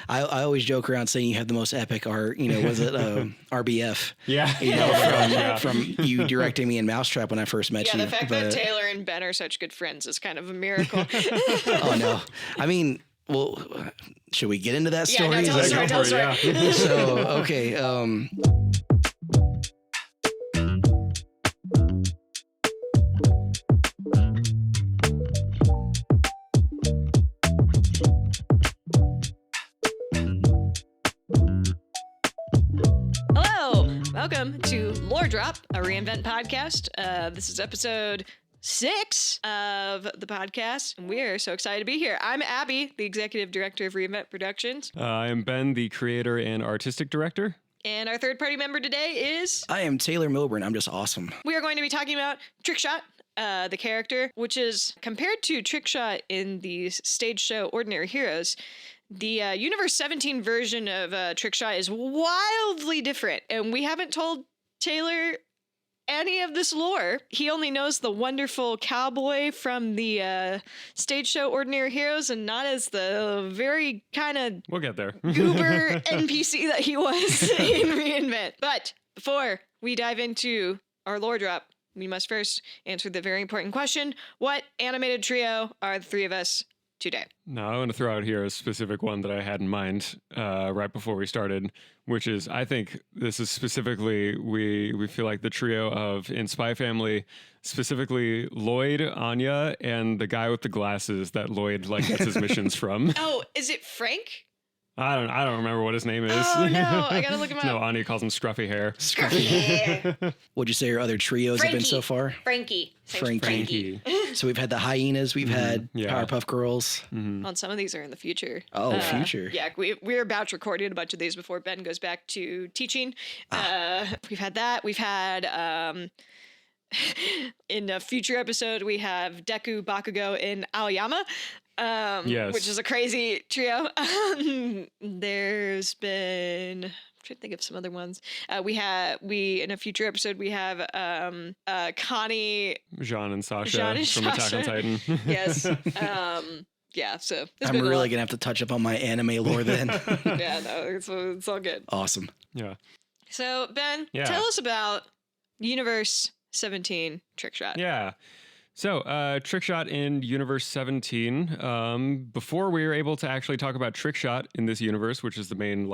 I always joke around saying you have the most epic art. Was it RBF? Yeah. From you directing me in Mousetrap when I first met you. Yeah, the fact that Taylor and Ben are such good friends is kind of a miracle. Oh no, I mean, well, should we get into that story? Yeah, no, tell us. Yeah. So okay. Hello, welcome to Lore Drop, a reinvent podcast. This is episode 6 of the podcast, and we are so excited to be here. I'm Abby, the executive director of Reinvent Productions. I am Ben, the creator and artistic director. And our third party member today is... I am Taylor Milburn. I'm just awesome. We are going to be talking about Trickshot, the character, which is compared to Trickshot in the stage show Ordinary Heroes. The Universe 17 version of Trickshot is wildly different, and we haven't told Taylor any of this lore. He only knows the wonderful cowboy from the stage show Ordinary Heroes, and not as the very kind of We'll get there. goober NPC that he was in Reinvent. But before we dive into our lore drop, we must first answer the very important question: what animated trio are the three of us today? Now, I want to throw out here a specific one that I had in mind right before we started, which is, I think this is specifically, we feel like the trio of in Spy Family, specifically Lloyd, Anya, and the guy with the glasses that Lloyd gets his missions from. Oh, is it Frank? I don't remember what his name is. Oh no, I gotta look him up. No, Anya calls him Scruffy Hair. What'd you say your other trios have been so far? Frankie. Frankie. So we've had the Hyenas, we've had Powerpuff Girls. On some of these are in the future. Oh, future. Yeah, we're about to record a bunch of these before Ben goes back to teaching. We've had that. We've had in a future episode we have Deku, Bakugo, and Aoyama. Yes. Which is a crazy trio. There's been, I'm trying to think of some other ones. In a future episode we have Connie, Jean and Sasha Jean and from Sasha. Attack on Titan. Yes. Yeah, so I'm really gonna have to touch up on my anime lore then. yeah, no, it's all good. Awesome. Yeah. So Ben, Yeah. tell us about Universe 17 Trickshot. Yeah. So, Trickshot in Universe 17. Before we were able to actually talk about Trickshot in this universe, which is the main,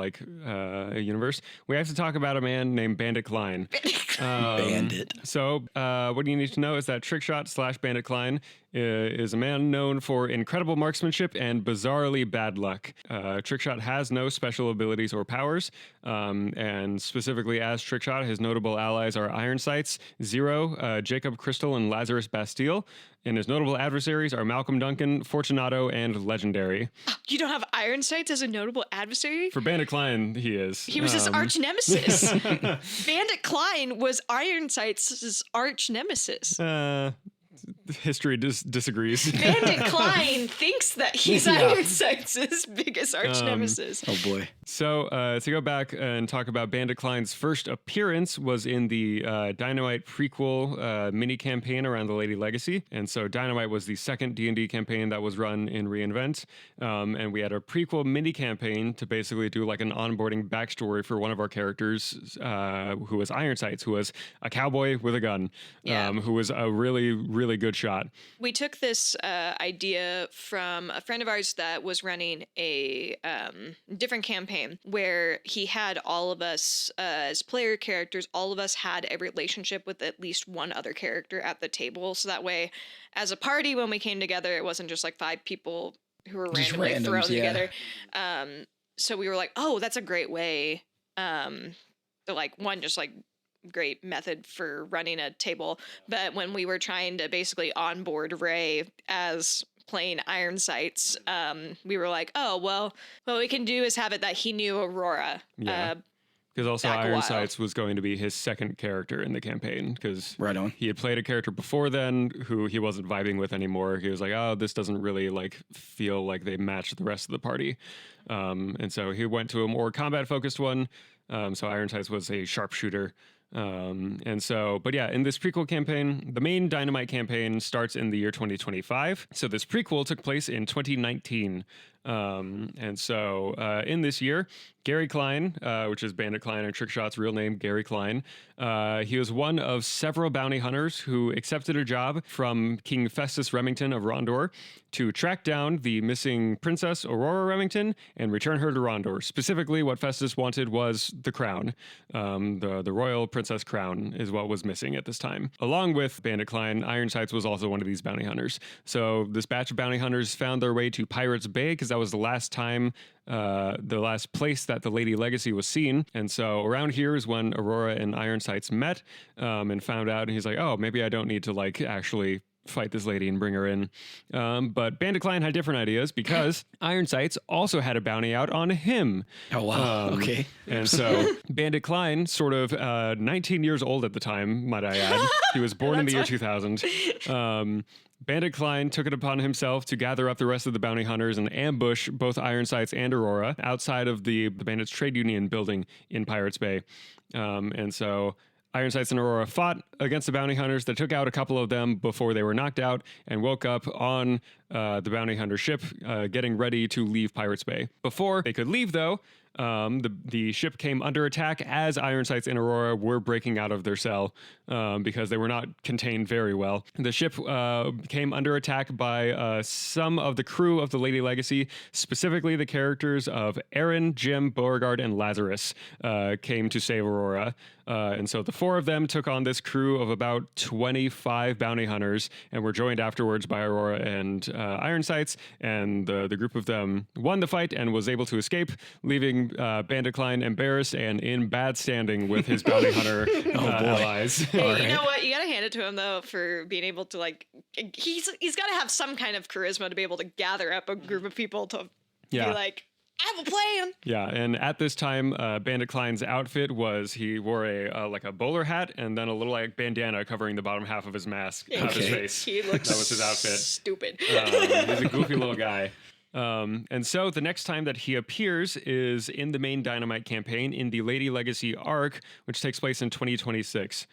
universe, we have to talk about a man named Bandit Klein. Bandit. So, what you need to know is that Trickshot / Bandit Klein is a man known for incredible marksmanship and bizarrely bad luck. Trickshot has no special abilities or powers, and specifically as Trickshot, his notable allies are Iron Sights, Zero, Jacob Crystal, and Lazarus Bastille. And his notable adversaries are Malcolm Duncan, Fortunato, and Legendary. You don't have Iron Sights as a notable adversary? For Bandit Klein, he is. He was his arch nemesis. Bandit Klein was Iron Sights' arch nemesis. History disagrees. Bandit Klein thinks that he's Iron Sights' biggest arch nemesis. Oh boy. So to go back and talk about Bandit Klein's first appearance was in the Dynamite prequel mini campaign around the Lady Legacy. And so Dynamite was the second D&D campaign that was run in Reinvent. And we had a prequel mini campaign to basically do like an onboarding backstory for one of our characters who was Iron Sights, who was a cowboy with a gun, who was a really, really good shot. We took this idea from a friend of ours that was running a different campaign where he had all of us as player characters, all of us had a relationship with at least one other character at the table. So that way, as a party, when we came together, it wasn't just like 5 people who were randomly thrown together. So we were like, oh, that's a great way. Great method for running a table. But when we were trying to basically onboard Ray as playing Iron Sights, we were like, oh, well, what we can do is have it that he knew Aurora. Yeah. Because also Iron Sights was going to be his second character in the campaign, because he had played a character before then who he wasn't vibing with anymore. He was like, oh, this doesn't really feel like they match the rest of the party. And so he went to a more combat-focused one. So Iron Sights was a sharpshooter. In this prequel campaign, the main Dynamite campaign starts in the year 2025. So this prequel took place in 2019. And so in this year, Gary Klein, which is Bandit Klein and Trickshot's real name, Gary Klein, he was one of several bounty hunters who accepted a job from King Festus Remington of Rondor to track down the missing Princess Aurora Remington and return her to Rondor. Specifically, what Festus wanted was the crown. The royal princess crown is what was missing at this time. Along with Bandit Klein, Ironsights was also one of these bounty hunters. So this batch of bounty hunters found their way to Pirates Bay because that was the last time, the last place that the Lady Legacy was seen. And so around here is when Aurora and Ironsights met and found out. And he's like, oh, maybe I don't need to like actually fight this lady and bring her in. But Bandit Klein had different ideas because Ironsights also had a bounty out on him. Oh, wow. Okay. And so Bandit Klein, sort of 19 years old at the time, might I add. He was born in the year 2000. Bandit Klein took it upon himself to gather up the rest of the bounty hunters and ambush both Ironsights and Aurora outside of the Bandits Trade Union building in Pirates Bay. And so Ironsights and Aurora fought against the bounty hunters. They took out a couple of them before they were knocked out and woke up on the bounty hunter ship, getting ready to leave Pirates Bay. Before they could leave, though, the ship came under attack as Ironsights and Aurora were breaking out of their cell because they were not contained very well. The ship came under attack by some of the crew of the Lady Legacy, specifically the characters of Aaron, Jim, Beauregard, and Lazarus came to save Aurora. And so the four of them took on this crew of about 25 bounty hunters and were joined afterwards by Aurora and Ironsights. And the group of them won the fight and was able to escape, leaving Bandit Klein embarrassed and in bad standing with his bounty hunter allies. Hey, you know what? You gotta hand it to him though for being able to like. He's got to have some kind of charisma to be able to gather up a group of people to be like, I have a plan. Yeah, and at this time, Bandit Klein's outfit was he wore a like a bowler hat and then a little like bandana covering the bottom half of his mask, half his face. He looks that was his outfit. Stupid. He's a goofy little guy. And so the next time that he appears is in the main Dynamite campaign in the Lady Legacy arc, which takes place in 2026.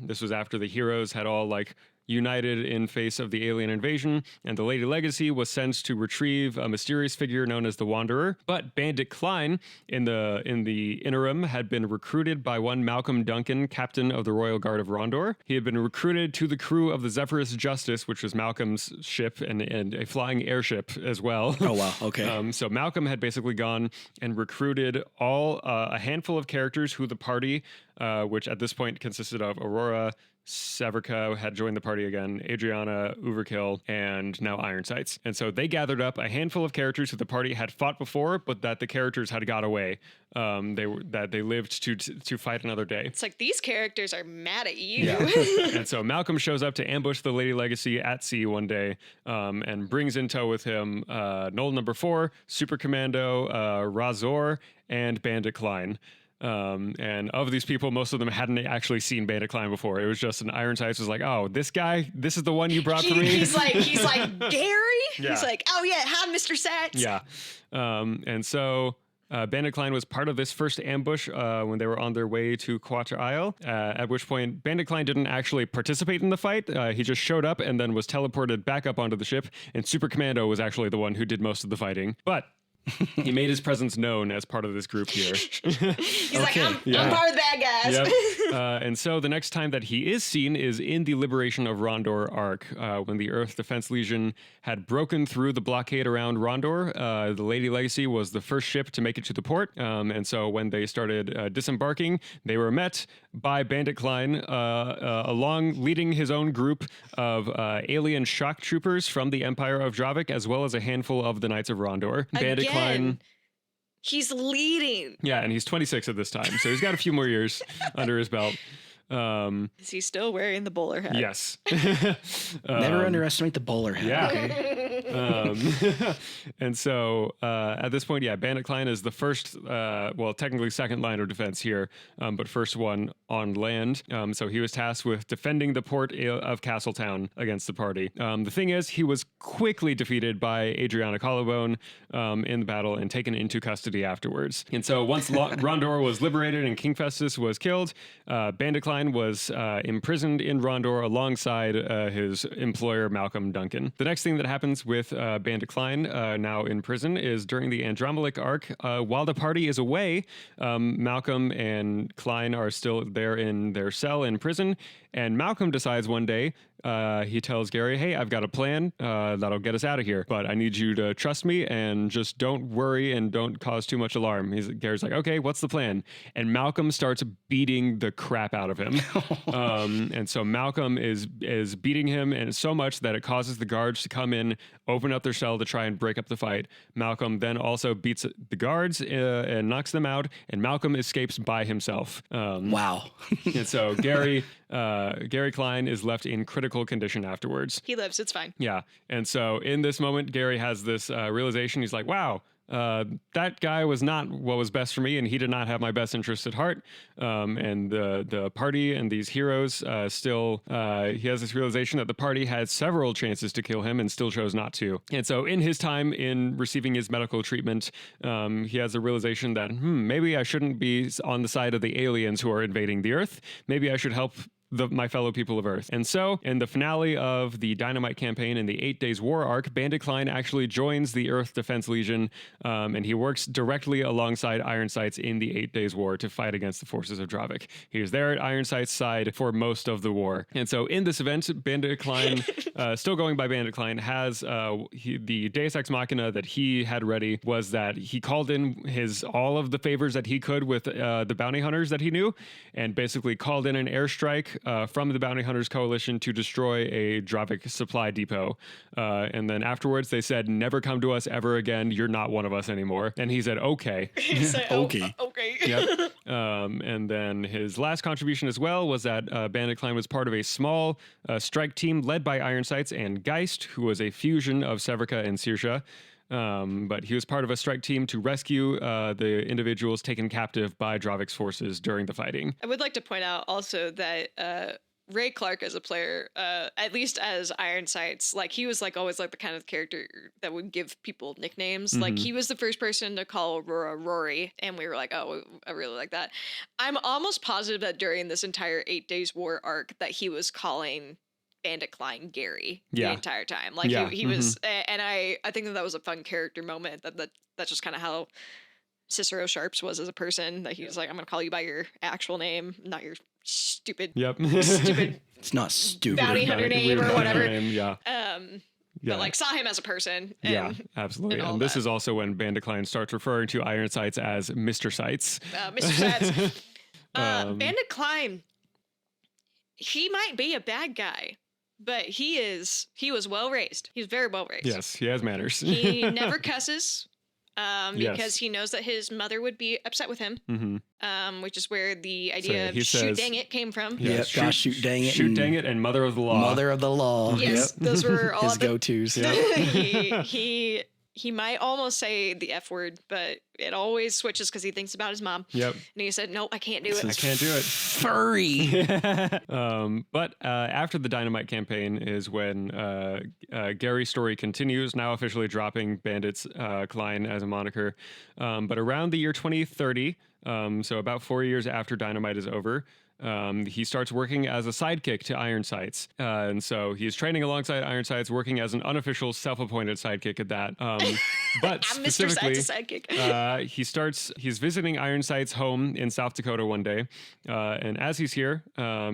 This was after the heroes had all like united in face of the alien invasion, and the Lady Legacy was sent to retrieve a mysterious figure known as the Wanderer. But Bandit Klein, in the interim, had been recruited by one Malcolm Duncan, captain of the Royal Guard of Rondor. He had been recruited to the crew of the Zephyrus Justice, which was Malcolm's ship and a flying airship as well. Oh, wow. Okay. So Malcolm had basically gone and recruited a handful of characters who the party, which at this point consisted of Aurora, Severica had joined the party again, Adriana, Overkill, and now Ironsights. And so they gathered up a handful of characters who the party had fought before, but that the characters had got away. They lived to fight another day. It's like these characters are mad at you. Yeah. And so Malcolm shows up to ambush the Lady Legacy at sea one day, and brings in tow with him Knoll number 4, Super Commando, Razor, and Bandit Klein. And of these people, most of them hadn't actually seen Bandit Klein before. It was just an Ironsights was like, oh, this guy, this is the one you brought for me. He's like Gary. Yeah. He's like, oh yeah, hi, Mr. Sachs. Yeah. And so Bandit Klein was part of this first ambush when they were on their way to Quatra Isle, at which point Bandit Klein didn't actually participate in the fight. He just showed up and then was teleported back up onto the ship, and Super Commando was actually the one who did most of the fighting. But he made his presence known as part of this group here. He's like, I'm part of that, guys. Yep. And so the next time that he is seen is in the Liberation of Rondor arc, when the Earth Defense Legion had broken through the blockade around Rondor. The Lady Legacy was the first ship to make it to the port. And so when they started disembarking, they were met by Bandit Klein, leading his own group of alien shock troopers from the Empire of Javik, as well as a handful of the Knights of Rondor. Bandit Klein, he's leading. Yeah, and he's 26 at this time, so he's got a few more years under his belt. Is he still wearing the bowler hat? Yes. Never underestimate the bowler hat. Yeah. Okay? And so at this point, Bandit Klein is the first, technically second line of defense here, but first one on land. So he was tasked with defending the port of Castletown against the party. The thing is, he was quickly defeated by Adriana Collarbone in the battle and taken into custody afterwards. And so once Rondor was liberated and King Festus was killed, Bandit Klein was imprisoned in Rondor alongside his employer, Malcolm Duncan. The next thing that happens with with Bandit Klein, now in prison, is during the Andromelic arc. While the party is away, Malcolm and Klein are still there in their cell in prison. And Malcolm decides one day, he tells Gary, hey, I've got a plan that'll get us out of here, but I need you to trust me and just don't worry and don't cause too much alarm. Gary's like, okay, what's the plan? And Malcolm starts beating the crap out of him. And so Malcolm is beating him, and so much that it causes the guards to come in, open up their cell to try and break up the fight. Malcolm then also beats the guards and knocks them out, and Malcolm escapes by himself. Wow. And so Gary Klein is left in critical condition afterwards. He lives. It's fine. Yeah. And so in this moment, Gary has this realization. He's like, wow, that guy was not what was best for me, and he did not have my best interests at heart. And the party and these heroes he has this realization that the party had several chances to kill him and still chose not to. And so in his time in receiving his medical treatment, he has a realization that, maybe I shouldn't be on the side of the aliens who are invading the Earth. Maybe I should help my fellow people of Earth. And so, in the finale of the Dynamite campaign in the 8 Days War arc, Bandit Klein actually joins the Earth Defense Legion, and he works directly alongside Ironsights in the 8 Days War to fight against the forces of Dravik. He was there at Ironsights' side for most of the war. And so, in this event, Bandit Klein, still going by Bandit Klein, has the Deus Ex Machina that he had ready was that he called in all of the favors that he could with the bounty hunters that he knew, and basically called in an airstrike from the Bounty Hunters Coalition to destroy a Dravik supply depot. And then afterwards they said, never come to us ever again. You're not one of us anymore. And he said, okay. He said, okay. Yep. And then his last contribution as well was that Bandit Klein was part of a small strike team led by Ironsights and Geist, who was a fusion of Severica and Saoirse. But he was part of a strike team to rescue the individuals taken captive by Dravik's forces during the fighting. I would like to point out also that Ray Clark as a player, at least as Ironsights, like he was like always like the kind of character that would give people nicknames. Mm-hmm. Like he was the first person to call Aurora Rory, and we were like, oh, I really like that. I'm almost positive that during this entire 8 Days War arc that he was calling Bandit Klein Gary the entire time. Like he was, and I think that was a fun character moment. That's just kind of how Cicero Sharps was as a person. That he was like, I'm gonna call you by your actual name, not your stupid. Stupid. It's not stupid. Bounty hunter name or whatever. Yeah. But like saw him as a person. And, absolutely. And this is also when Bandit Klein starts referring to Ironsights as Mr. Sights. Mr. Sights. Bandit Klein. He might be a bad guy, but he was well raised. He's very well raised. Yes, he has manners. He never cusses because he knows that his mother would be upset with him, which is where the idea of shoot dang it came from. Yeah, gosh, shoot dang it. Shoot dang it and mother of the law. Mother of the law. Yes, those were all his go-tos. Yep. He might almost say the F word, but it always switches because he thinks about his mom. Yep. And he said, no, I can't do it. I can't do it. Furry. But after the Dynamite campaign is when Gary's story continues, now officially dropping Bandit's Klein as a moniker. But around the year 2030, so about 4 years after Dynamite is over, he starts working as a sidekick to Ironsights. And so he's training alongside Ironsights, working as an unofficial self-appointed sidekick at that. But I'm Mr. Sights' sidekick. He's visiting Ironsights' home in South Dakota one day. And as he's here,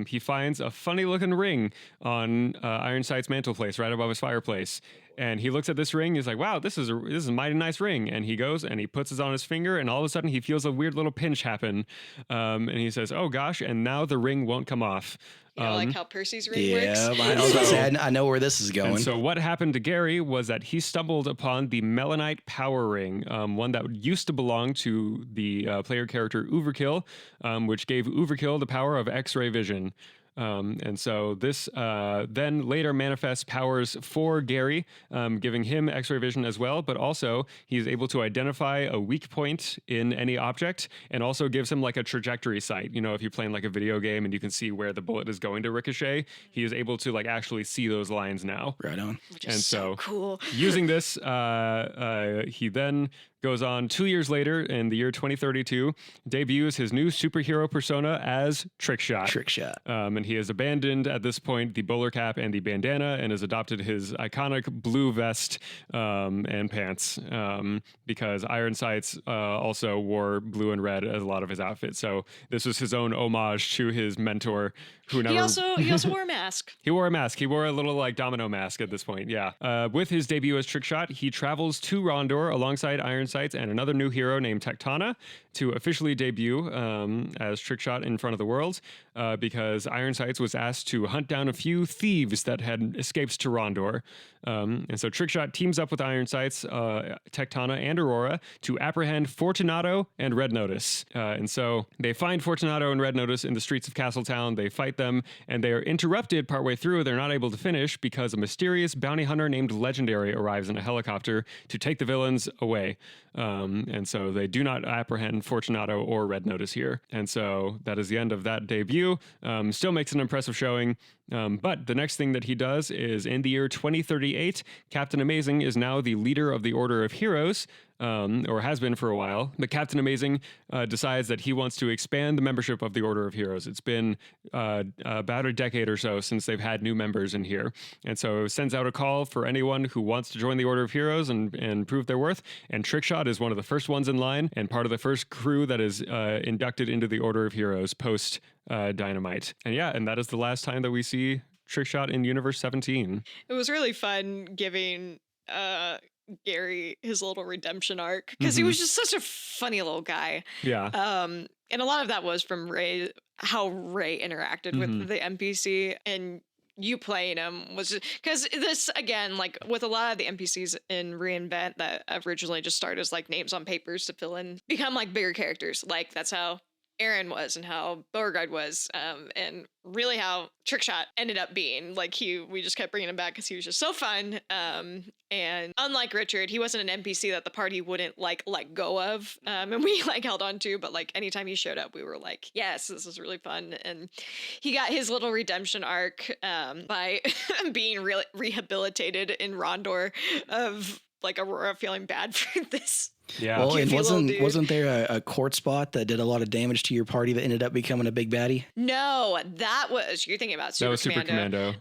he finds a funny looking ring on Ironsights' mantelpiece right above his fireplace. And he looks at this ring. He's like, wow, this is a mighty nice ring. And he goes and he puts it on his finger. And all of a sudden he feels a weird little pinch happen. And he says, oh, gosh. And now the ring won't come off. Like how Percy's ring works? Yeah, I know where this is going. And so what happened to Gary was that he stumbled upon the Melanite Power Ring, one that used to belong to the player character Overkill, which gave Overkill the power of X-ray vision. And so this then later manifests powers for Gary, giving him X-ray vision as well, but also he's able to identify a weak point in any object and also gives him like a trajectory sight. You know, if you're playing like a video game and you can see where the bullet is going to ricochet, he is able to like actually see those lines now. Right on. Which is so cool. Using this, he then Goes on 2 years later, in the year 2032, debuts his new superhero persona as Trickshot. Trickshot. And he has abandoned at this point the bowler cap and the bandana and has adopted his iconic blue vest and pants because Iron Sights also wore blue and red as a lot of his outfits. So this was his own homage to his mentor, who never. He also wore a mask. He wore a mask. He wore a little like domino mask at this point. Yeah. With his debut as Trickshot, he travels to Rondor alongside Iron Sights and another new hero named Tectana to officially debut as Trickshot in front of the world because Iron Sights was asked to hunt down a few thieves that had escaped to Rondor. And so Trickshot teams up with Iron Sights, Tectana, and Aurora to apprehend Fortunato and Red Notice. And so they find Fortunato and Red Notice in the streets of Castletown. They fight them, and they are interrupted partway through. They're not able to finish because a mysterious bounty hunter named Legendary arrives in a helicopter to take the villains away. And so they do not apprehend Fortunato or Red Notice here. And so that is the end of that debut. Still makes an impressive showing. But the next thing that he does is in the year 2038, Captain Amazing is now the leader of the Order of Heroes, or has been for a while. But Captain Amazing decides that he wants to expand the membership of the Order of Heroes. It's been about a decade or so since they've had new members in here. And so sends out a call for anyone who wants to join the Order of Heroes and prove their worth. And Trickshot is one of the first ones in line and part of the first crew that is inducted into the Order of Heroes post Dynamite. And yeah, and that is the last time that we see Trickshot in Universe 17. It was really fun giving Gary his little redemption arc because he was just such a funny little guy. Yeah. And a lot of that was from Ray, how Ray interacted with the NPC, and you playing him was because this, again, like with a lot of the NPCs in Reinvent that originally just started as like names on papers to fill in, become like bigger characters. Like that's how Aaron was and how Beauregard was, and really how Trickshot ended up being. Like we just kept bringing him back because he was just so fun. And unlike Richard, he wasn't an NPC that the party wouldn't like let go of, and we like held on to. But like anytime he showed up, we were like, yes, this is really fun. And he got his little redemption arc by being rehabilitated in Rondor of like Aurora feeling bad for this. Yeah. Well, and Goofy wasn't there a court spot that did a lot of damage to your party that ended up becoming a big baddie? No, that was, you're thinking about Super Super Commando.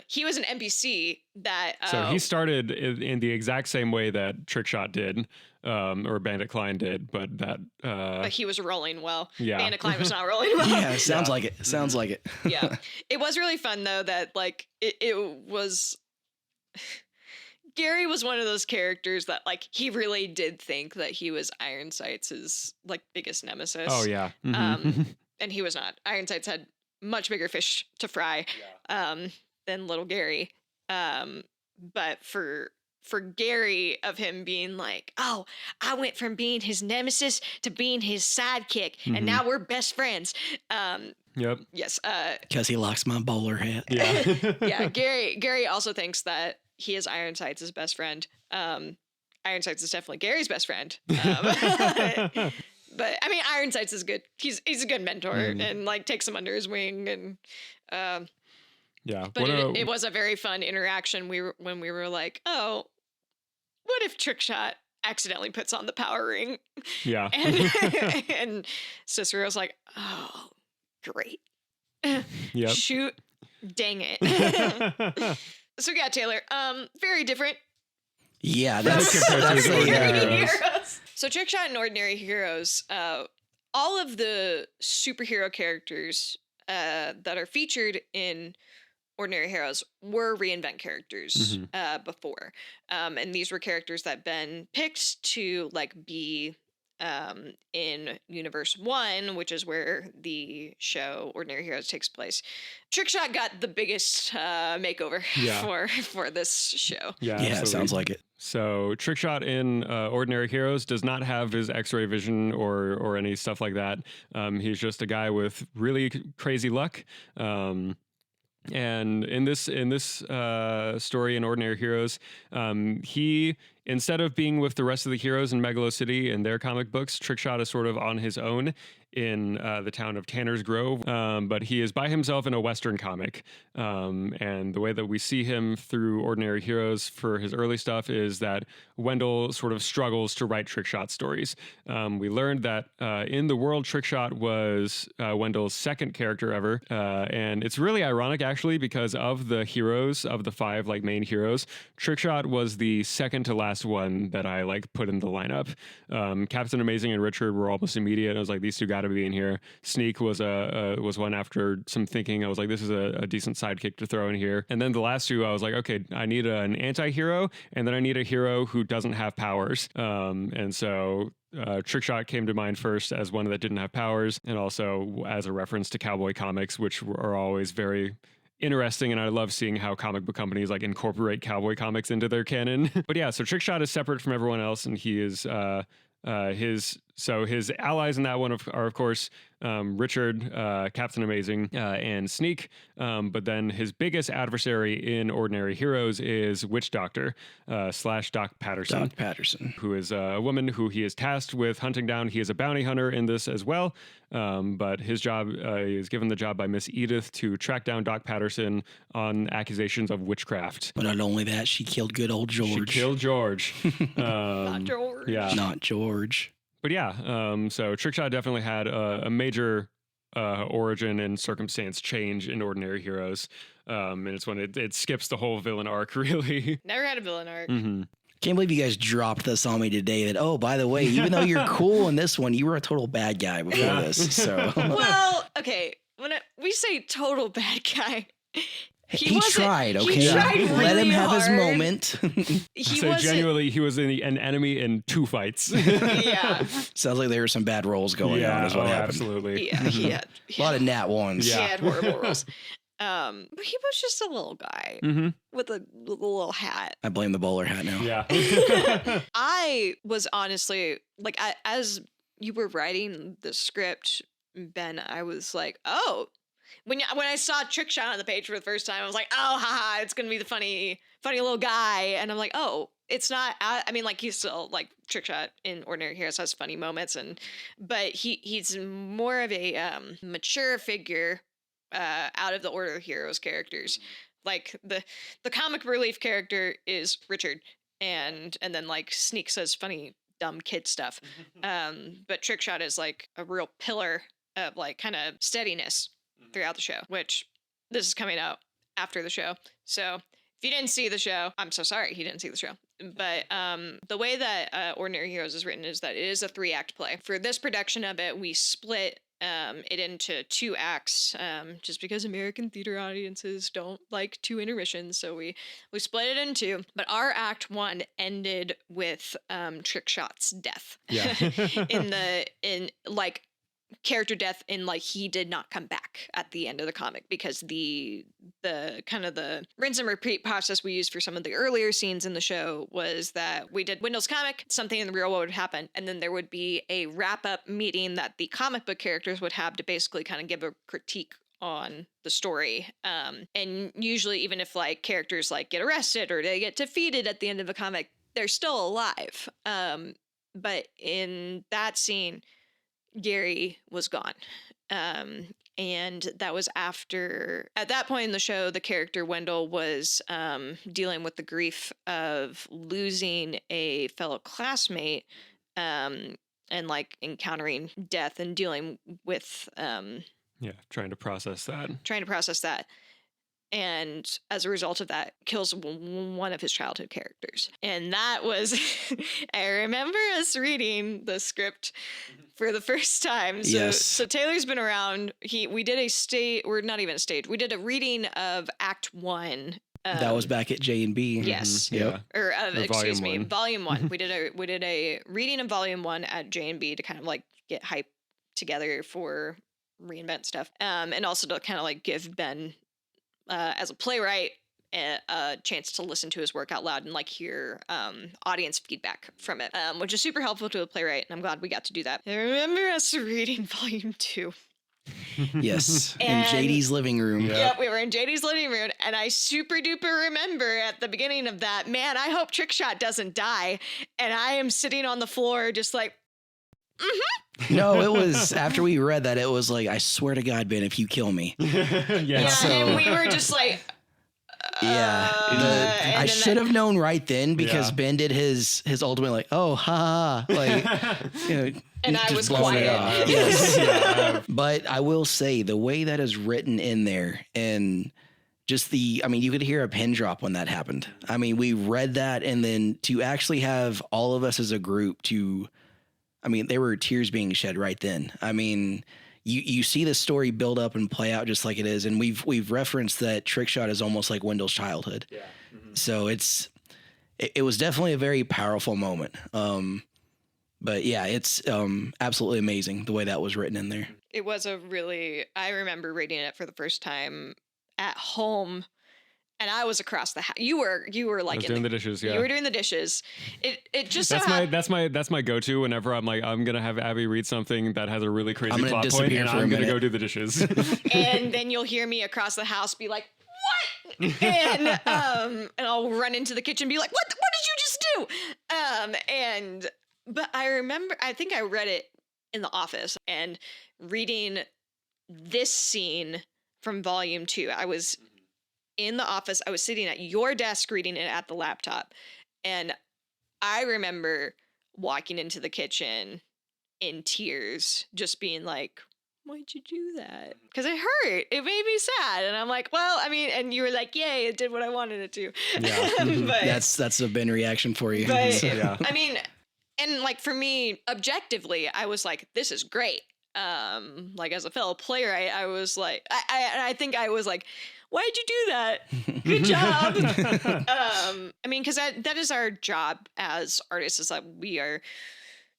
He was an NPC that So he started in the exact same way that Trickshot did, or Bandit Klein did, but that but he was rolling well. Yeah. Bandit Klein was not rolling well. Yeah, sounds like it. Sounds like it. Yeah. It was really fun though that like it was Gary was one of those characters that like he really did think that he was Iron Sights' like biggest nemesis. Oh yeah. And he was not. Iron Sights had much bigger fish to fry than little Gary. But for Gary, of him being like, oh, I went from being his nemesis to being his sidekick, and now we're best friends. Yep. Yes. Because he likes my bowler hat. Yeah. Yeah. Gary also thinks that he is Iron Sights' best friend. Iron Sights is definitely Gary's best friend. But I mean, Iron Sights is good. He's a good mentor and like takes him under his wing and. Yeah. But it was a very fun interaction. When we were like, oh, what if Trickshot accidentally puts on the power ring? Yeah. And Cicero's like, oh, great. Yep. Shoot. Dang it. So yeah, Taylor, very different. Yeah, that's Ordinary Heroes. So Trickshot and Ordinary Heroes, all of the superhero characters that are featured in Ordinary Heroes were Reinvent characters before. And these were characters that Ben picked to like be in Universe 1, which is where the show Ordinary Heroes takes place. Trickshot got the biggest makeover for this show. Yeah, it sounds like it. So Trickshot in Ordinary Heroes does not have his X-ray vision or any stuff like that. He's just a guy with really crazy luck. And in this story in Ordinary Heroes, he, instead of being with the rest of the heroes in Megalo City in their comic books, Trickshot is sort of on his own in the town of Tanner's Grove, but he is by himself in a Western comic. And the way that we see him through Ordinary Heroes for his early stuff is that Wendell sort of struggles to write Trickshot stories. We learned that in the world, Trickshot was Wendell's second character ever. And it's really ironic, actually, because of the heroes, of the 5 like main heroes, Trickshot was the second to last one that I like put in the lineup. Captain Amazing and Richard were almost immediate. I was like, these two got to be in here. Sneak was one after some thinking. I was like, this is a decent sidekick to throw in here. And then the last two, I was like, okay, I need an anti-hero, and then I need a hero who doesn't have powers. And so Trickshot came to mind first as one that didn't have powers, and also as a reference to cowboy comics, which are always very interesting, and I love seeing how comic book companies like incorporate cowboy comics into their canon. But yeah, so Trickshot is separate from everyone else, and he is his allies in that one are of course Richard, Captain Amazing, and Sneak. But then his biggest adversary in Ordinary Heroes is Witch Doctor / Doc Patterson. Doc Patterson, who is a woman who he is tasked with hunting down. He is a bounty hunter in this as well. But his job is given the job by Miss Edith to track down Doc Patterson on accusations of witchcraft. But not only that, she killed good old George. She killed George. Not George. Yeah. Not George. But yeah, so Trickshot definitely had a major origin and circumstance change in Ordinary Heroes. And it's when it skips the whole villain arc, really. Never had a villain arc. Mm-hmm. Can't believe you guys dropped this on me today that, oh, by the way, even though you're cool in this one, you were a total bad guy before this. So Well, okay. We say total bad guy. he tried, okay? He tried really Let him have his hard. moment. So genuinely, he was an enemy in 2 fights. Yeah. Sounds like there were some bad roles going on is what happened. Absolutely. Yeah, he had A lot of nat ones. he Yeah. had horrible roles. But he was just a little guy Mm-hmm. with a little hat. I blame the bowler hat now. Yeah. I was honestly like, as you were writing the script, Ben, I was like, oh. When I saw Trickshot on the page for the first time, I was like, oh, haha, it's going to be the funny little guy. And I'm like, oh, it's not. I mean, like, he's still, like, Trickshot in Ordinary Heroes has funny moments. But he's more of a mature figure out of the Order of Heroes characters. Like, the comic relief character is Richard. And then, like, Sneak says funny, dumb kid stuff. But Trickshot is, like, a real pillar of, like, kind of steadiness throughout the show, which this is coming out after the show. So if you didn't see the show, I'm so sorry he didn't see the show. But the way that Ordinary Heroes is written is that it is a 3-act play. For this production of it, we split it into 2 acts, just because American theater audiences don't like 2 intermissions, so we split it in 2. But our act 1 ended with Trickshot's death. Yeah. in like character death, in like he did not come back at the end of the comic, because the kind of the rinse and repeat process we used for some of the earlier scenes in the show was that we did Wendell's comic, something in the real world would happen, and then there would be a wrap-up meeting that the comic book characters would have to basically kind of give a critique on the story. And usually, even if like characters like get arrested or they get defeated at the end of a comic, they're still alive. But in that scene, Gary was gone. And that was after, at that point in the show, the character Wendell was dealing with the grief of losing a fellow classmate, and like encountering death and dealing with Trying to process that. And as a result of that, kills one of his childhood characters. And that was, I remember us reading the script for the first time. So Taylor's been around. We did we did a reading of Act 1. That was back at J&B. Yes. Yep. Or excuse me, Volume 1. Volume 1. We did a reading of Volume 1 at J&B to kind of like get hype together for Reinvent stuff. And also to kind of like give Ben, as a playwright, a chance to listen to his work out loud and like hear audience feedback from it, which is super helpful to a playwright, and I'm glad we got to do that. I remember us reading Volume 2. Yes, in JD's living room. Yep, we were in JD's living room, and I super duper remember at the beginning of that, man, I hope Trickshot doesn't die, and I am sitting on the floor just like, No, it was after we read that, it was like, I swear to God, Ben, if you kill me. Yeah, and we were just like, Yeah. and I then should have known right then because Yeah. Ben did his ultimate like, oh, ha, ha, like, you know, And I just was blowing it quiet. off. Yes. But I will say the way that is written in there and just you could hear a pin drop when that happened. I mean, we read that and then to actually have all of us as a group there were tears being shed right then. I mean, you see the story build up and play out just like it is. And we've referenced that Trickshot is almost like Wendell's childhood. Yeah. Mm-hmm. So it was definitely a very powerful moment. But yeah, it's absolutely amazing the way that was written in there. It was I remember reading it for the first time at home, and I was across the house. You were like I was doing the dishes. Yeah, you were doing the dishes. It just that's my go-to whenever I'm like, I'm gonna have Abby read something that has a really crazy plot point, disappear and for a I'm gonna minute. go do the dishes. and then you'll hear me across the house be like, what? And I'll run into the kitchen and be like, what did you just do? But I remember, I think I read it in the office, and reading this scene from volume 2, I was in the office, I was sitting at your desk reading it at the laptop, and I remember walking into the kitchen in tears, just being like, why'd you do that? Because it hurt. It made me sad. And I'm like, well, I mean, and you were like, yay, it did what I wanted it to. Yeah. But That's a Ben reaction for you. But Yeah. I mean, and like for me, objectively, I was like, this is great. Like as a fellow player, I was like, I think I was like, why'd you do that? Good job. I mean, because that is our job as artists, is that we are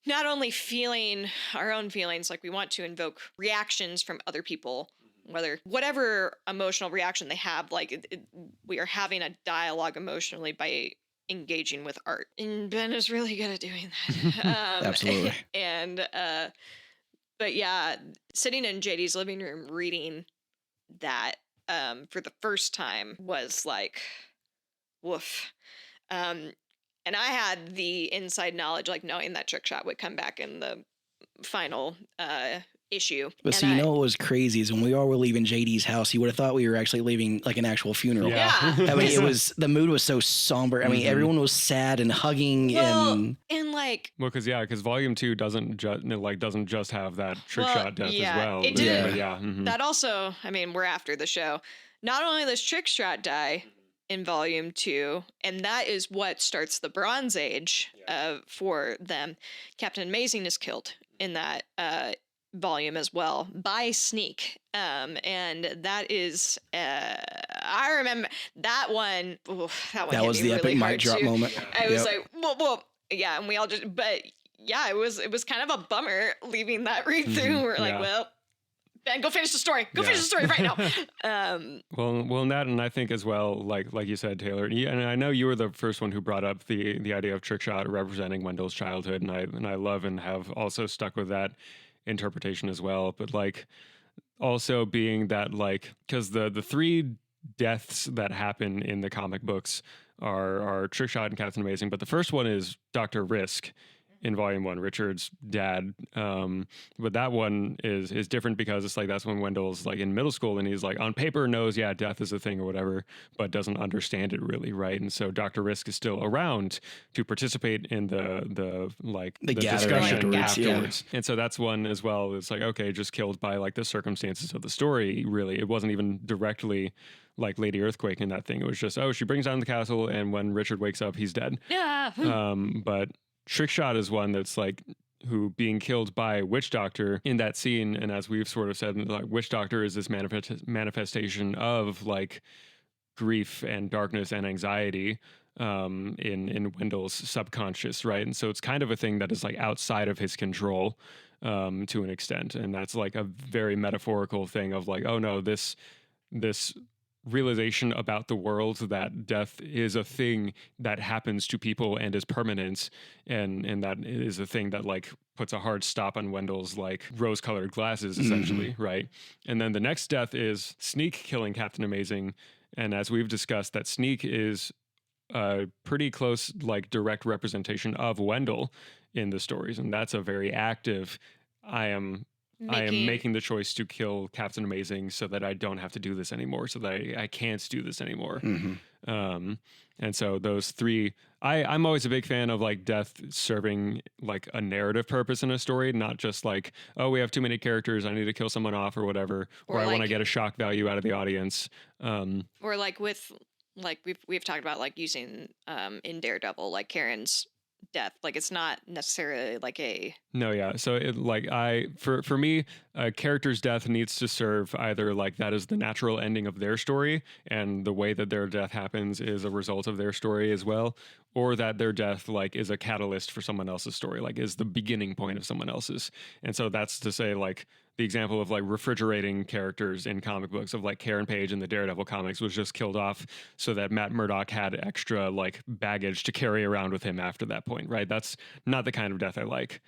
not only feeling our own feelings, like we want to invoke reactions from other people, whatever emotional reaction they have, like we are having a dialogue emotionally by engaging with art. And Ben is really good at doing that. Absolutely. And, but yeah, sitting in JD's living room reading that for the first time was like, woof. And I had the inside knowledge, like knowing that Trickshot would come back in the final issue. But so you know what was crazy is when we all were leaving JD's house, you would have thought we were actually leaving like an actual funeral. Yeah. I mean, the mood was so somber. I mean, everyone was sad and hugging and like, Well, because volume 2 doesn't just have that Trickshot death yeah, as well. it did. But yeah. Mhm. that also, I mean, we're after the show. Not only does Trickshot die in volume 2, and that is what starts the Bronze Age for them. Captain Amazing is killed in that volume as well by Sneak, and that is I remember that one. Oof, that was hit me the really epic hard mic drop too. moment. I was like, whoa, yeah, and we all just, but yeah, it was kind of a bummer leaving that read through. We're like, Yeah. well, Ben, go finish the story. Go finish the story right now. Well, and that, and I think as well, like you said, Taylor, and I know you were the first one who brought up the idea of Trickshot representing Wendell's childhood, and I love and have also stuck with that interpretation as well. But like, also being that, like, because the 3 deaths that happen in the comic books are Trickshot and Captain Amazing, but the first one is Dr. Risk in volume 1, Richard's dad. But that one is different because it's like, that's when Wendell's like in middle school and he's like on paper knows, yeah, death is a thing or whatever, but doesn't understand it really, right? And so Dr. Risk is still around to participate in the gathering discussion afterwards, And so that's one as well. It's like, okay, just killed by like the circumstances of the story, really. It wasn't even directly like Lady Earthquake in that thing. It was just, oh, she brings down the castle, and when Richard wakes up, he's dead. Yeah. But Trickshot is one that's like who being killed by Witch Doctor in that scene, and as we've sort of said, like Witch Doctor is this manifestation of like grief and darkness and anxiety in Wendell's subconscious, right? And so it's kind of a thing that is like outside of his control to an extent, and that's like a very metaphorical thing of like, oh no, this realization about the world that death is a thing that happens to people and is permanent, and that is a thing that like puts a hard stop on Wendell's like rose-colored glasses, essentially, right? And then the next death is Sneak killing Captain Amazing, and as we've discussed, that Sneak is a pretty close like direct representation of Wendell in the stories, and that's a very active, I am making the choice to kill Captain Amazing so that I don't have to do this anymore, so that I can't do this anymore. And so those three, I'm always a big fan of like death serving like a narrative purpose in a story, not just like, oh, we have too many characters, I need to kill someone off or whatever, or I want to get a shock value out of the audience. Or like with like we've talked about like using in Daredevil, like Karen's death, like it's not necessarily like a so it like for me a character's death needs to serve either like that is the natural ending of their story and the way that their death happens is a result of their story as well, or that their death like is a catalyst for someone else's story, like is the beginning point of someone else's. And so that's to say like the example of like refrigerating characters in comic books of like Karen Page in the Daredevil comics was just killed off so that Matt Murdock had extra like baggage to carry around with him after that point, right? That's not the kind of death I like.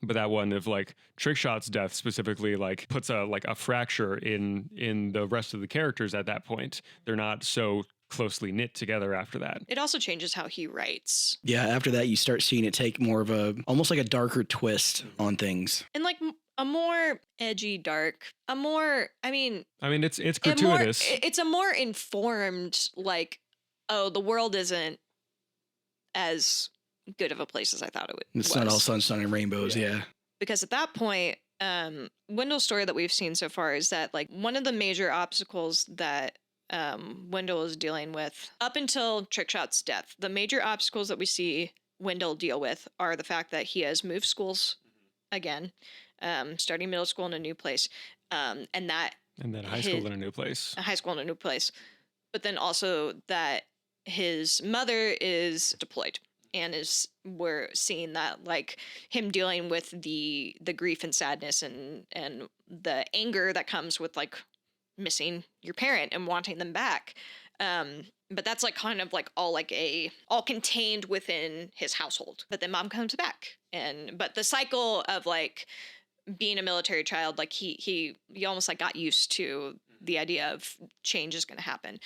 But that one of like Trickshot's death specifically like puts a fracture in the rest of the characters at that point. They're not so closely knit together after that. It also changes how he writes. Yeah, after that you start seeing it take more of almost like a darker twist on things. And like a more edgy, dark, I mean it's gratuitous. It's a more informed, like, oh, the world isn't as good of a place as I thought it was. It's not all sunshine and rainbows, yeah. Because at that point, Wendell's story that we've seen so far is that like one of the major obstacles that Wendell is dealing with up until Trickshot's death, the major obstacles that we see Wendell deal with are the fact that he has moved schools again, starting middle school in a new place, and then high school in a new place. A high school in a new place. But then also that his mother is deployed. And we're seeing that like him dealing with the grief and sadness and the anger that comes with like missing your parent and wanting them back. But that's like kind of like all contained within his household. But then mom comes back, but the cycle of like being a military child, like he almost like got used to the idea of change is going to happen.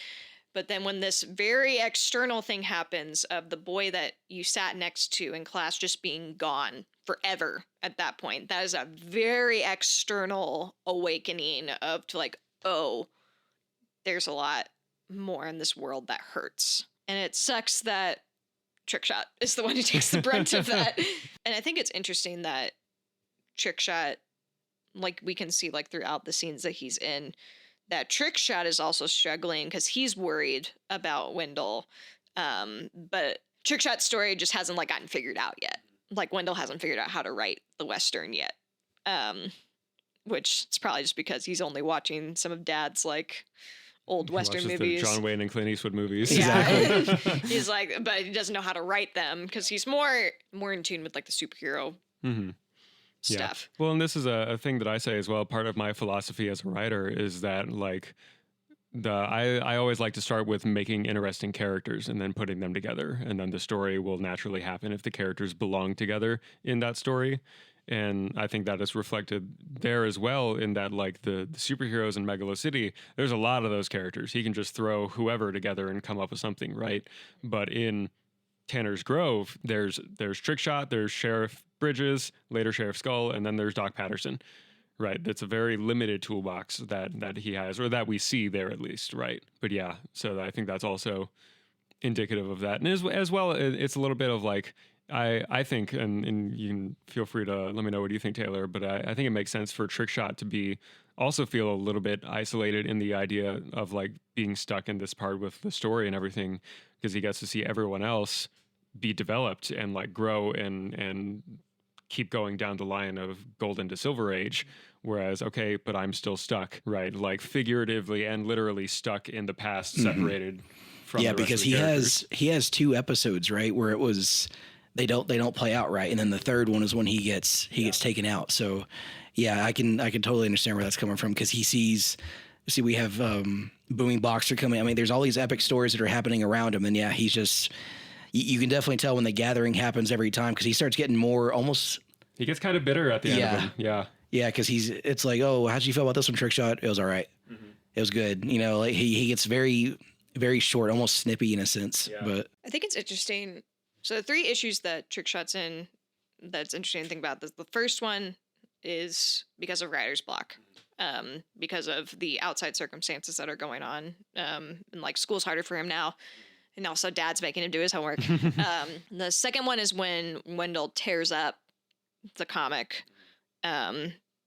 But then when this very external thing happens of the boy that you sat next to in class just being gone forever at that point, that is a very external awakening to like, oh, there's a lot more in this world that hurts. And it sucks that Trickshot is the one who takes the brunt of that. And I think it's interesting that Trickshot, like we can see like throughout the scenes that he's in, that Trickshot is also struggling because he's worried about Wendell. But Trickshot's story just hasn't like gotten figured out yet. Like Wendell hasn't figured out how to write the Western yet. Which it's probably just because he's only watching some of Dad's like old Western movies. The John Wayne and Clint Eastwood movies. Yeah. Exactly. He's like, but he doesn't know how to write them because he's more in tune with like the superhero stuff. Yeah. Well, and this is a thing that I say as well. Part of my philosophy as a writer is that like I always like to start with making interesting characters and then putting them together, and then the story will naturally happen if the characters belong together in that story. And I think that is reflected there as well in that like the superheroes in Megalo City, there's a lot of those characters. He can just throw whoever together and come up with something, right? But in Tanner's Grove, there's Trickshot, there's Sheriff Bridges, later Sheriff Skull, and then there's Doc Patterson, right? That's a very limited toolbox that he has, or that we see there at least, right? But yeah, so I think that's also indicative of that. And as well, it's a little bit of like, I think, and you can feel free to let me know what you think, Taylor, but I think it makes sense for Trickshot to also feel a little bit isolated in the idea of like being stuck in this part with the story and everything, because he gets to see everyone else be developed and like grow and keep going down the line of Golden to Silver Age. Whereas, okay, but I'm still stuck, right? Like figuratively and literally stuck in the past, separated from the rest because of the characters. he has 2 episodes, right, where it was they don't play out right, and then the third one is when he gets taken out. So yeah, I can totally understand where that's coming from, because he sees we have Booming Boxer coming. I mean, there's all these epic stories that are happening around him, and yeah, he's just you can definitely tell when the gathering happens every time, because he starts getting more almost. He gets kind of bitter at the end of it. Yeah, because it's like, oh, how'd you feel about this one, Trickshot? It was all right. Mm-hmm. It was good. You know, like he gets very, very short, almost snippy in a sense. Yeah. But I think it's interesting. So the 3 issues that Trickshot's in that's interesting to think about this. The first one is because of writer's block, because of the outside circumstances that are going on. And like school's harder for him now. And also dad's making him do his homework. The second one is when Wendell tears up the comic,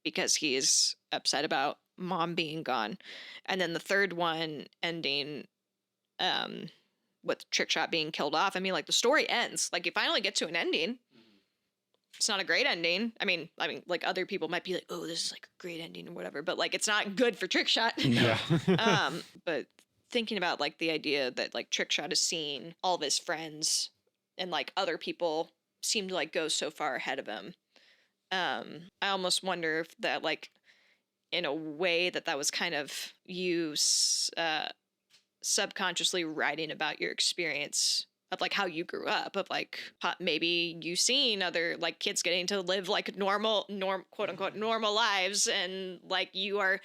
because he's upset about mom being gone. And then the third one ending, with Trickshot being killed off. I mean, like the story ends. Like you finally get to an ending. It's not a great ending. I mean, like other people might be like, "Oh, this is like a great ending" or whatever, but like it's not good for Trickshot. Yeah. But thinking about like the idea that like Trickshot is seeing all of his friends and like other people seem to like go so far ahead of him. I almost wonder if that like in a way that was kind of you subconsciously writing about your experience of like how you grew up, of like maybe you seen other like kids getting to live like quote unquote normal lives, and like you are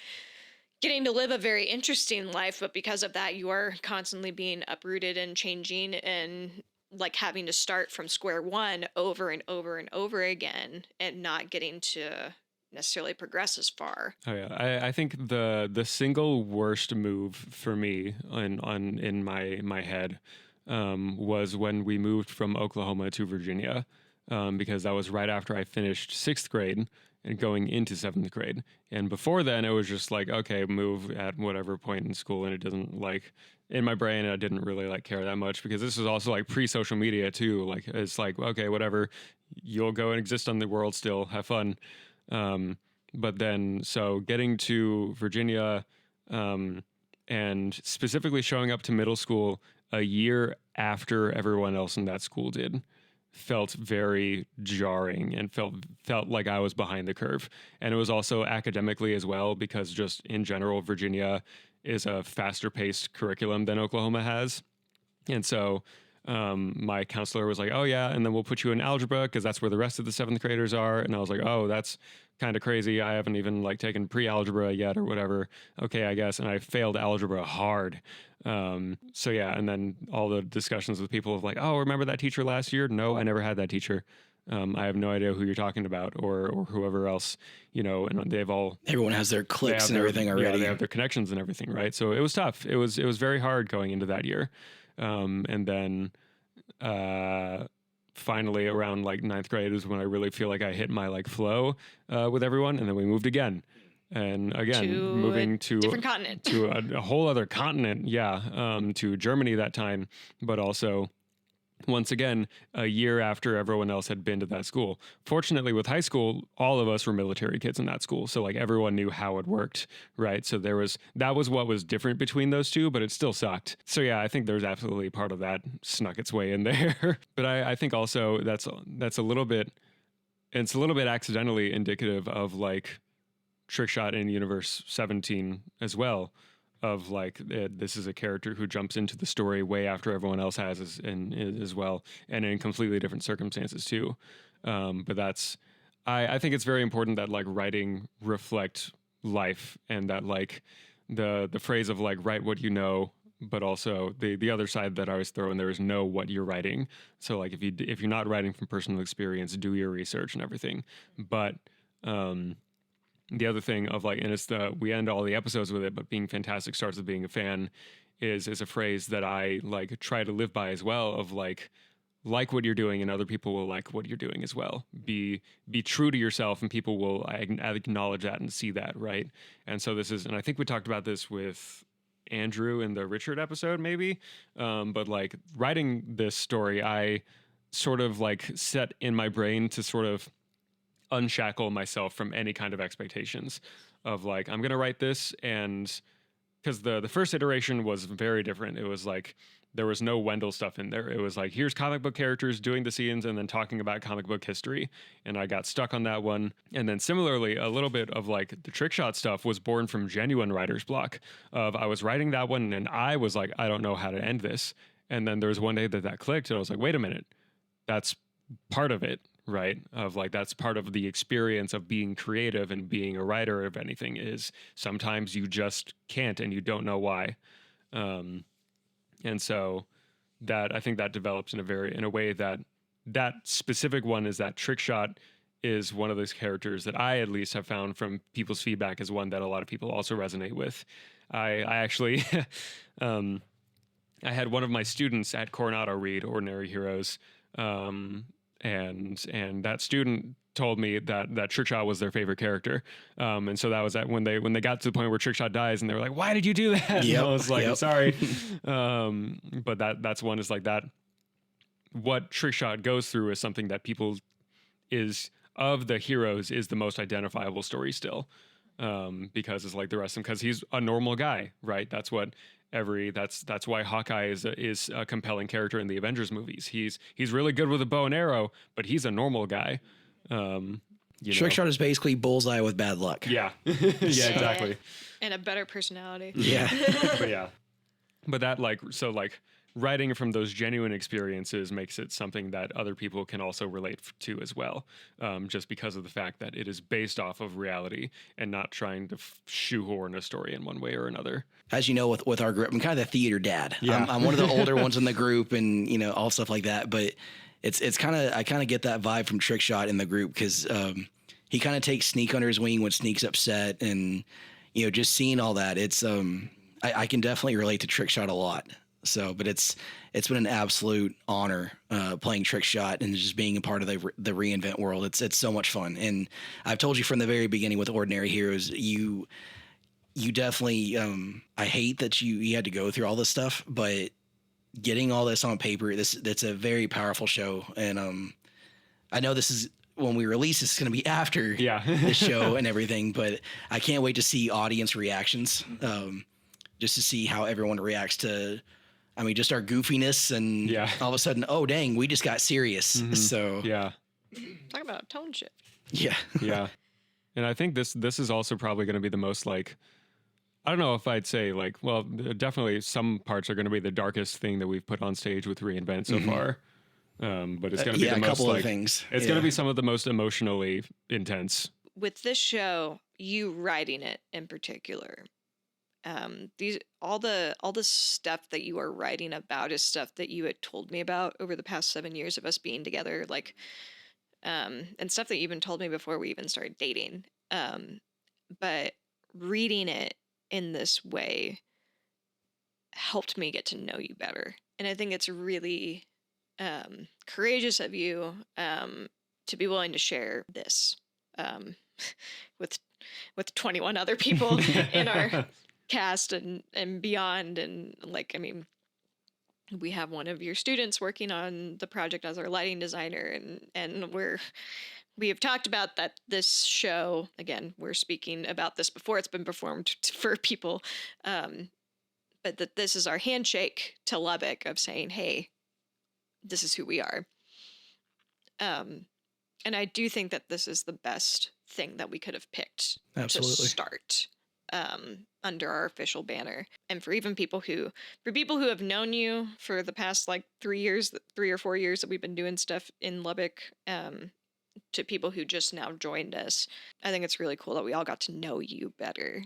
getting to live a very interesting life, but because of that you are constantly being uprooted and changing and like having to start from square one over and over and over again and not getting to necessarily progress as far. Oh yeah, I think the single worst move for me in my head was when we moved from Oklahoma to Virginia, because that was right after I finished 6th grade and going into 7th grade. And before then, it was just like, okay, move at whatever point in school, and it doesn't like in my brain, I didn't really like care that much because this was also like pre-social media too. Like it's like, okay, whatever, you'll go and exist on the world still, have fun. But then, so getting to Virginia, and specifically showing up to middle school a year after everyone else in that school did, felt very jarring and felt like I was behind the curve. And it was also academically as well, because just in general, Virginia is a faster paced curriculum than Oklahoma has. And so my counselor was like, oh yeah, and then we'll put you in algebra because that's where the rest of the 7th graders are. And I was like, oh, that's kind of crazy. I haven't even like taken pre-algebra yet or whatever. Okay, I guess. And I failed algebra hard. So yeah, and then all the discussions with people of like, oh, remember that teacher last year? No, I never had that teacher. I have no idea who you're talking about, or whoever else, you know, and everyone has their cliques and everything already. Yeah, they have their connections and everything, right? So it was tough. It was very hard going into that year. And then finally around like 9th grade is when I really feel like I hit my like flow with everyone. And then we moved again. And again, moving to different continent, to a whole other continent. Yeah. To Germany that time, but also once again, a year after everyone else had been to that school. Fortunately, with high school, all of us were military kids in that school. So like everyone knew how it worked, right? So that was what was different between those two, but it still sucked. So yeah, I think there's absolutely part of that snuck its way in there. But I think also that's a little bit, it's a little bit accidentally indicative of like Trickshot in Universe 17 as well. Of like, this is a character who jumps into the story way after everyone else has as well, and in completely different circumstances too. But I think it's very important that like writing reflect life, and that like the phrase of like write what you know, but also the other side that I always throw in there is know what you're writing. So like if you're not writing from personal experience, do your research and everything. But the other thing of like, and it's we end all the episodes with it, but being fantastic starts with being a fan is a phrase that I like try to live by as well, of like what you're doing and other people will like what you're doing as well. Be true to yourself and people will acknowledge that and see that, right? And so and I think we talked about this with Andrew in the Richard episode maybe, but like writing this story, I sort of like set in my brain to sort of unshackle myself from any kind of expectations of like, I'm going to write this. And because the first iteration was very different. It was like, there was no Wendell stuff in there. It was like, here's comic book characters doing the scenes and then talking about comic book history. And I got stuck on that one. And then similarly, a little bit of like the Trickshot stuff was born from genuine writer's block of I was writing that one and I was like, I don't know how to end this. And then there was one day that clicked and I was like, wait a minute, that's part of it. Right. Of like, that's part of the experience of being creative and being a writer of anything is sometimes you just can't and you don't know why. And so that I think that develops in a way that that specific one is that Trickshot is one of those characters that I at least have found from people's feedback is one that a lot of people also resonate with. I actually, I had one of my students at Coronado read Ordinary Heroes, and that student told me that Trickshot was their favorite character, and so that was when they got to the point where Trickshot dies, and they were like, "Why did you do that?" Yep, And I was like, yep. "I'm sorry," but that's one is like that. What Trickshot goes through is something that people is of the heroes is the most identifiable story still, because it's like the rest of them, because he's a normal guy, right? That's what that's why Hawkeye is a compelling character in the Avengers movies. He's really good with a bow and arrow, but he's a normal guy. Trickshot is basically Bullseye with bad luck. Yeah, yeah, exactly. And a better personality. Yeah. But that writing from those genuine experiences makes it something that other people can also relate to as well, just because of the fact that it is based off of reality and not trying to shoehorn a story in one way or another. As you know, with our group, I'm kind of the theater dad. Yeah. I'm one of the older ones in the group, and all stuff like that. But it's kind of I kind of get that vibe from Trickshot in the group, because he kind of takes Sneak under his wing when Sneak's upset, and just seeing all that. It's I can definitely relate to Trickshot a lot. So, but it's been an absolute honor playing Trickshot and just being a part of the reinvent world. It's so much fun, and I've told you from the very beginning with Ordinary Heroes, you definitely. I hate that you had to go through all this stuff, but getting all this on paper, that's a very powerful show, and I know this is. When we release, it's going to be after the show and everything, but I can't wait to see audience reactions, just to see how everyone reacts to. I mean, just our goofiness, and all of a sudden, oh dang, we just got serious. Mm-hmm. So Talk about a tone shift. Yeah. And I think this is also probably going to be the most I don't know if I'd say definitely some parts are going to be the darkest thing that we've put on stage with Reinvent so far. But it's going to be the most a couple of things. It's going to be some of the most emotionally intense. With this show, you writing it in particular, all the stuff that you are writing about is stuff that you had told me about over the past 7 years of us being together, and stuff that you even told me before we even started dating. But reading it in this way helped me get to know you better, and I think it's really courageous of you to be willing to share this with 21 other people in our cast and beyond. And we have one of your students working on the project as our lighting designer, and we have talked about that this show, again, we're speaking about this before it's been performed for people, but that this is our handshake to Lubbock of saying, hey, this is who we are. And I do think that this is the best thing that we could have picked to start under our official banner. And for people who have known you for the past 3 or 4 years that we've been doing stuff in Lubbock, to people who just now joined us, I think it's really cool that we all got to know you better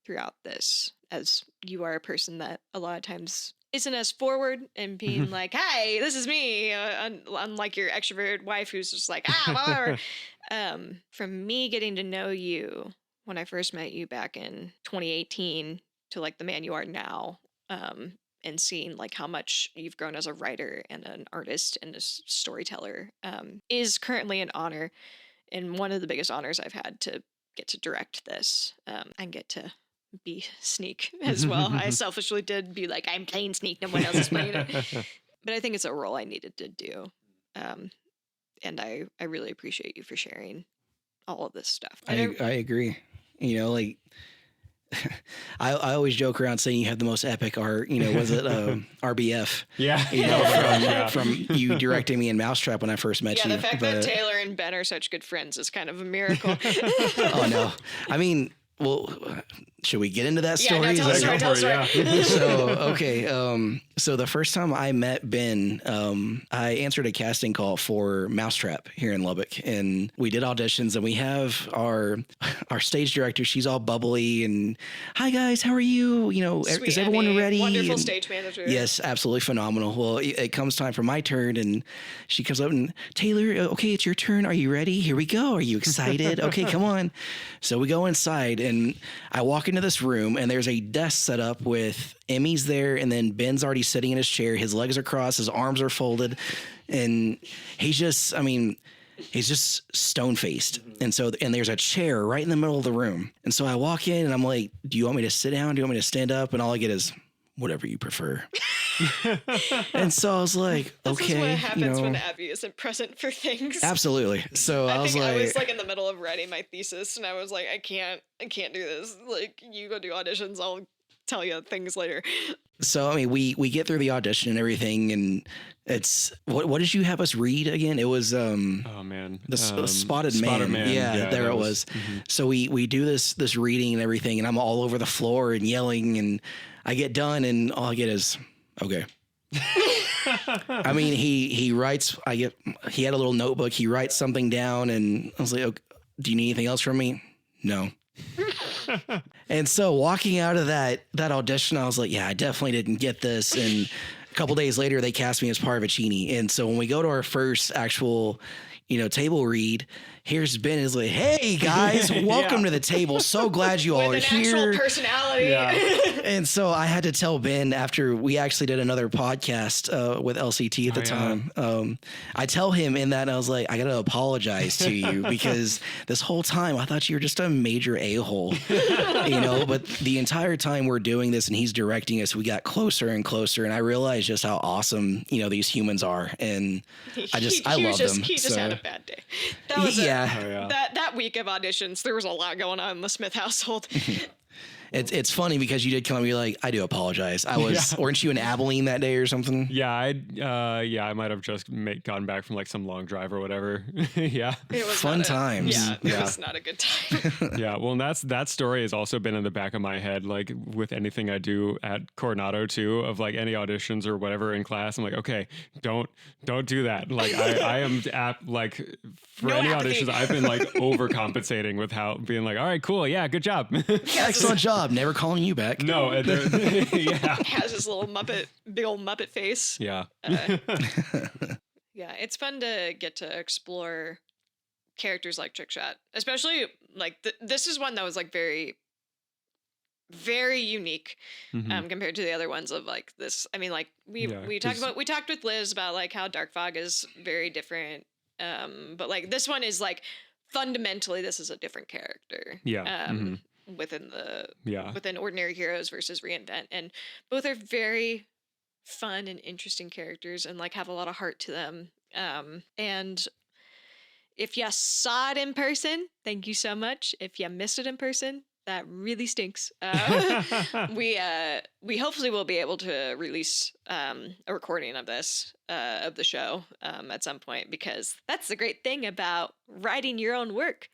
throughout this, as you are a person that a lot of times isn't as forward and being like, "Hi, this is me," unlike your extroverted wife who's just like, whatever. From me getting to know you when I first met you back in 2018 to the man you are now, and seeing how much you've grown as a writer and an artist and a storyteller, is currently an honor, and one of the biggest honors I've had to get to direct this, and get to be Sneak as well. I selfishly did be like, I'm playing Sneak, no one else is playing it. But I think it's a role I needed to do. And I really appreciate you for sharing all of this stuff. I agree. I always joke around saying you have the most epic art, was it RBF? Yeah. From you directing me in Mousetrap when I first met you. Yeah, the fact that Taylor and Ben are such good friends is kind of a miracle. Oh, no. I mean, well, should we get into that Yeah, story? no, tell Is the that- story, tell the story. Yeah. So okay, so the first time I met Ben, I answered a casting call for Mousetrap here in Lubbock, and we did auditions, and we have our stage director. She's all bubbly and, hi guys, how are you? You know, Sweet is everyone Emmy, ready? Wonderful And- stage manager. Yes, absolutely phenomenal. Well, it comes time for my turn, and she comes up and, Taylor, okay, it's your turn. Are you ready? Here we go. Are you excited? Okay, come on. So we go inside, and I walk into this room, and there's a desk set up with Emmy's there, and then Ben's already sitting in his chair. His legs are crossed, his arms are folded, and he's just, he's just stone faced. And so, and there's a chair right in the middle of the room. And so I walk in, and I'm like, do you want me to sit down? Do you want me to stand up? And all I get is, whatever you prefer. And so I was like, This okay, is what happens you know, when Abby isn't present for things. absolutely. So I was think like, I was like in the middle of writing my thesis, and I was like, I can't do this. Like, you go do auditions. I'll tell you things later. so I mean, we get through the audition and everything, and it's what did you have us read again? It was Oh man, the Spotted Man. Yeah, there that it was. So we do this reading and everything, and I'm all over the floor and yelling, and I get done, and all I get is, okay. I mean, he writes. He had a little notebook. He writes something down, and I was like, okay, do you need anything else from me? No. And so walking out of that audition, I was like, yeah, I definitely didn't get this. And a couple days later, they cast me as Parvicini. And so when we go to our first actual, table read, here's Ben is like, hey guys, welcome to the table. So glad you all With are an here. actual personality. Yeah. And so I had to tell Ben after we actually did another podcast with LCT at the time. I tell him in that, and I was like, I got to apologize to you because this whole time I thought you were just a major a-hole, but the entire time we're doing this and he's directing us, we got closer and closer. And I realized just how awesome, these humans are. And I love them. He just So- had a bad day. That was it. yeah. Oh, yeah. That week of auditions, there was a lot going on in the Smith household. It's funny because you did come and be like, I do apologize. Weren't you in Abilene that day or something? Yeah, I might have just gotten back from like some long drive or whatever. Yeah. It was Fun not times. Yeah, it Yeah. was not a good time. Yeah, well, and that story has also been in the back of my head, like with anything I do at Coronado too, of like any auditions or whatever in class. I'm like, okay, don't do that. Like I am like for No any apathy. auditions, I've been like overcompensating with how being like, all right, cool, yeah, good job. Excellent job. Never calling you back. No, and yeah, Has his little big old Muppet face. yeah, Yeah, it's fun to get to explore characters like Trickshot, especially like this is one that was like very, very unique Mhm. compared to the other ones of like this. I mean, like we Yeah, we talked with Liz about like how Dark Fog is very different, but like this one is like fundamentally this is a different character. Yeah, mhm. Within Ordinary Heroes versus Reinvent, and both are very fun and interesting characters and like have a lot of heart to them. And if you saw it in person, thank you so much. If you missed it in person, that really stinks. We hopefully will be able to release a recording of this of the show at some point, because that's the great thing about writing your own work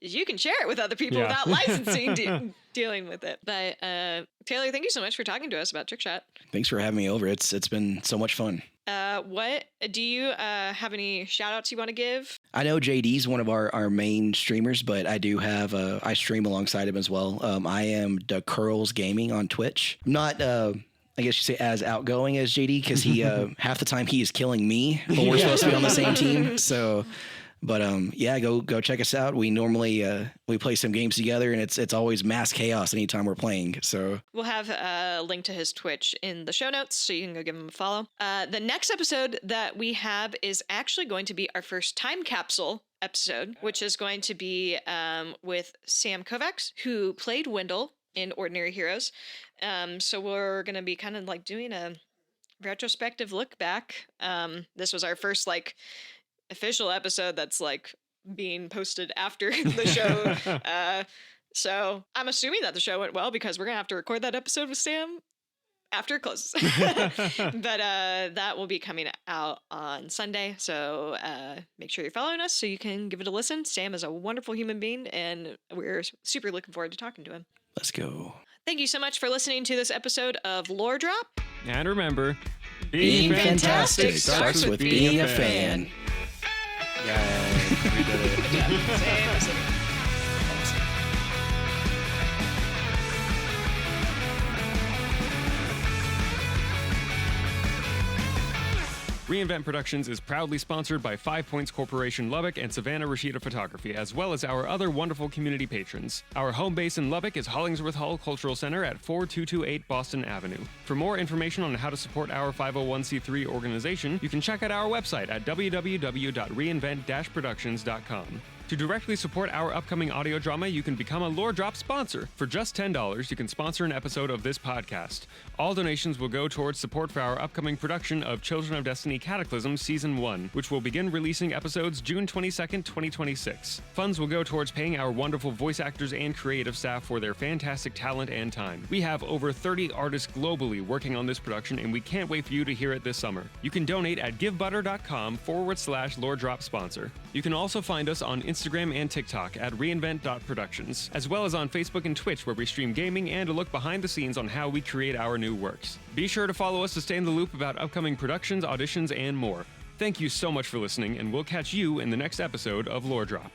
is you can share it with other people Yeah. without licensing dealing with it. But Taylor, thank you so much for talking to us about Trickshot. Thanks for having me over. It's been so much fun. What do you have any shout outs you want to give? I know JD's one of our main streamers, but I do have I stream alongside him as well. I am the Curls Gaming on Twitch. I'm not I guess you say as outgoing as JD because he half the time he is killing me, but we're supposed to be on the same team. So but yeah, go check us out. We normally we play some games together, and it's always mass chaos anytime we're playing. So We'll have a link to his Twitch in the show notes, so you can go give him a follow. The next episode that we have is actually going to be our first time capsule episode, which is going to be with Sam Kovacs, who played Wendell in Ordinary Heroes. So we're going to be kind of like doing a retrospective look back. This was our first like official episode that's like being posted after the show. So I'm assuming that the show went well because we're gonna have to record that episode with Sam after it closes. But that will be coming out on Sunday. So make sure you're following us so you can give it a listen. Sam is a wonderful human being, and we're super looking forward to talking to him. Let's go. Thank you so much for listening to this episode of Lore Drop. And remember, Being fantastic starts with being a fan. Yeah, we did it. Same. Reinvent Productions is proudly sponsored by 5 Points Corporation Lubbock and Savannah Rashida Photography, as well as our other wonderful community patrons. Our home base in Lubbock is Hollingsworth Hall Cultural Center at 4228 Boston Avenue. For more information on how to support our 501c3 organization, you can check out our website at www.reinvent-productions.com. To directly support our upcoming audio drama, you can become a Lore Drop sponsor. For just $10, you can sponsor an episode of this podcast. All donations will go towards support for our upcoming production of Children of Destiny Cataclysm Season 1, which will begin releasing episodes June 22nd, 2026. Funds will go towards paying our wonderful voice actors and creative staff for their fantastic talent and time. We have over 30 artists globally working on this production, and we can't wait for you to hear it this summer. You can donate at givebutter.com/Lore Drop sponsor. You can also find us on Instagram and TikTok at reinvent.productions, as well as on Facebook and Twitch, where we stream gaming and a look behind the scenes on how we create our new works. Be sure to follow us to stay in the loop about upcoming productions, auditions, and more. Thank you so much for listening, and we'll catch you in the next episode of Lore Drop.